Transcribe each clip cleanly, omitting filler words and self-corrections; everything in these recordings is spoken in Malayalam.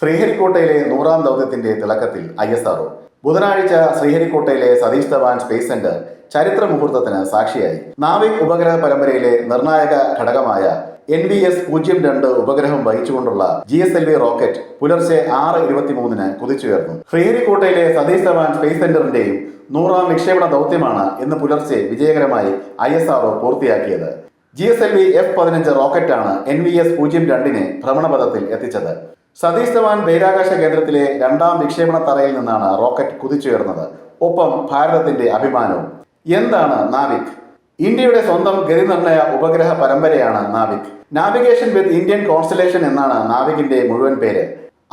ശ്രീഹരിക്കോട്ടയിലെ 100ാം ദൗത്യത്തിന്റെ തിളക്കത്തിൽ ISRO. ബുധനാഴ്ച ശ്രീഹരിക്കോട്ടയിലെ സതീഷ് ധവാൻ സ്പേസ് സെന്റർ ചരിത്ര മുഹൂർത്തത്തിന് സാക്ഷിയായി. നാവിക് ഉപഗ്രഹ പരമ്പരയിലെ നിർണായക ഘടകമായ NVS-02 ഉപഗ്രഹം വഹിച്ചുകൊണ്ടുള്ള GSLV റോക്കറ്റ് പുലർച്ചെ 6:23 കുതിച്ചുയർന്നു. ശ്രീഹരിക്കോട്ടയിലെ സതീഷ് ധവാൻ സ്പേസ് സെന്ററിന്റെയും 100ാം വിക്ഷേപണ ദൗത്യമാണ് ഇന്ന് പുലർച്ചെ വിജയകരമായി ISRO പൂർത്തിയാക്കിയത്. GSLV F-15 റോക്കറ്റാണ് NVS-02 ഭ്രമണപഥത്തിൽ എത്തിച്ചത്. സതീഷ് ധവാൻ ബഹിരാകാശ കേന്ദ്രത്തിലെ 2ാം വിക്ഷേപണ തറയിൽ നിന്നാണ് റോക്കറ്റ് കുതിച്ചുയർന്നത്. ഒപ്പം ഭാരതത്തിന്റെ അഭിമാനവും. എന്താണ് നാവിക്? ഇന്ത്യയുടെ സ്വന്തം ഗതിനിർണയ ഉപഗ്രഹ പരമ്പരയാണ് NavIC. Navigation with Indian constellation എന്നാണ് നാവികിന്റെ മുഴുവൻ പേര്.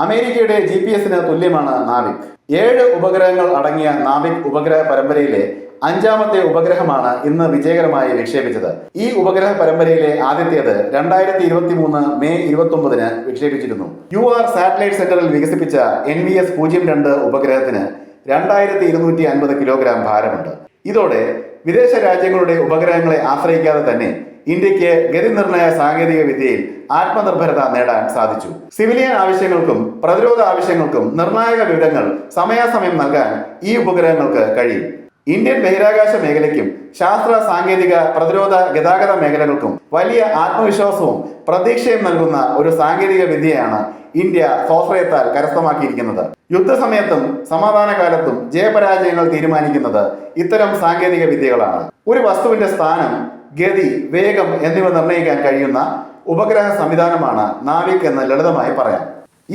അമേരിക്കയുടെ GPS-ന് തുല്യമാണ് നാവിക്. 7 ഉപഗ്രഹങ്ങൾ അടങ്ങിയ നാവിക് ഉപഗ്രഹ പരമ്പരയിലെ 5ാമത്തെ ഉപഗ്രഹമാണ് ഇന്ന് വിജയകരമായി വിക്ഷേപിച്ചത്. ഈ ഉപഗ്രഹ പരമ്പരയിലെ ആദ്യത്തേത് 2023 മെയ് 29 വിക്ഷേപിച്ചിരുന്നു. UR സാറ്റലൈറ്റ് സെന്ററിൽ വികസിപ്പിച്ച NVS-02 ഉപഗ്രഹത്തിന് 2250 കിലോഗ്രാം ഭാരമുണ്ട്. ഇതോടെ വിദേശ രാജ്യങ്ങളുടെ ഉപഗ്രഹങ്ങളെ ആശ്രയിക്കാതെ തന്നെ ഇന്ത്യക്ക് ഗതിനിർണയ സാങ്കേതിക വിദ്യയിൽ ആത്മനിർഭരത നേടാൻ സാധിച്ചു. സിവിലിയൻ ആവശ്യങ്ങൾക്കും പ്രതിരോധ ആവശ്യങ്ങൾക്കും നിർണായക വിവരങ്ങൾ സമയാസമയം നൽകാൻ ഈ ഉപഗ്രഹങ്ങൾക്ക് കഴിയും. ഇന്ത്യൻ ബഹിരാകാശ മേഖലയ്ക്കും ശാസ്ത്ര സാങ്കേതിക പ്രതിരോധ ഗതാഗത മേഖലകൾക്കും വലിയ ആത്മവിശ്വാസവും പ്രതീക്ഷയും നൽകുന്ന ഒരു സാങ്കേതിക വിദ്യയാണ് ഇന്ത്യ സ്വാശ്രയത്താൽ കരസ്ഥമാക്കിയിരിക്കുന്നത്. യുദ്ധസമയത്തും സമാധാന കാലത്തും ജയപരാജയങ്ങൾ തീരുമാനിക്കുന്നത് ഇത്തരം സാങ്കേതിക വിദ്യകളാണ്. ഒരു വസ്തുവിന്റെ സ്ഥാനം, ഗതി, വേഗം എന്നിവ നിർണ്ണയിക്കാൻ കഴിയുന്ന ഉപഗ്രഹ സംവിധാനമാണ് നാവിക് എന്ന് ലളിതമായി പറയാം.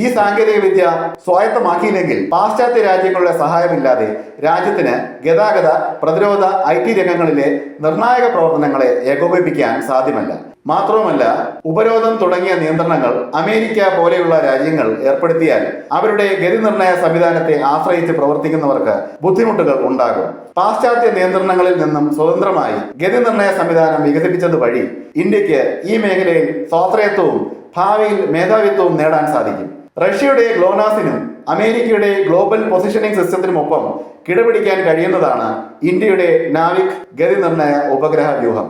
ഈ സാങ്കേതിക വിദ്യ സ്വായത്തമാക്കിയില്ലെങ്കിൽ പാശ്ചാത്യ രാജ്യങ്ങളുടെ സഹായമില്ലാതെ രാജ്യത്തിന് ഗതാഗത, പ്രതിരോധ, IT രംഗങ്ങളിലെ നിർണായക പ്രവർത്തനങ്ങളെ ഏകോപിപ്പിക്കാൻ സാധ്യമല്ല. മാത്രവുമല്ല, ഉപരോധം തുടങ്ങിയ നിയന്ത്രണങ്ങൾ അമേരിക്ക പോലെയുള്ള രാജ്യങ്ങൾ ഏർപ്പെടുത്തിയാൽ അവരുടെ ഗതിനിർണയ സംവിധാനത്തെ ആശ്രയിച്ച് പ്രവർത്തിക്കുന്നവർക്ക് ബുദ്ധിമുട്ടുകൾ ഉണ്ടാകും. പാശ്ചാത്യ നിയന്ത്രണങ്ങളിൽ നിന്നും സ്വതന്ത്രമായി ഗതിനിർണയ സംവിധാനം വികസിപ്പിച്ചത് വഴി ഇന്ത്യക്ക് ഈ മേഖലയിൽ സ്വാശ്രയത്വവും ഭാവിയിൽ മേധാവിത്വവും നേടാൻ സാധിക്കും. റഷ്യയുടെ ഗ്ലോനാസിനും അമേരിക്കയുടെ ഗ്ലോബൽ പൊസിഷനിംഗ് സിസ്റ്റത്തിനുമൊപ്പം കിടപിടിക്കാൻ കഴിയുന്നതാണ് ഇന്ത്യയുടെ നാവിക് ഗതിനിർണയ ഉപഗ്രഹ വ്യൂഹം.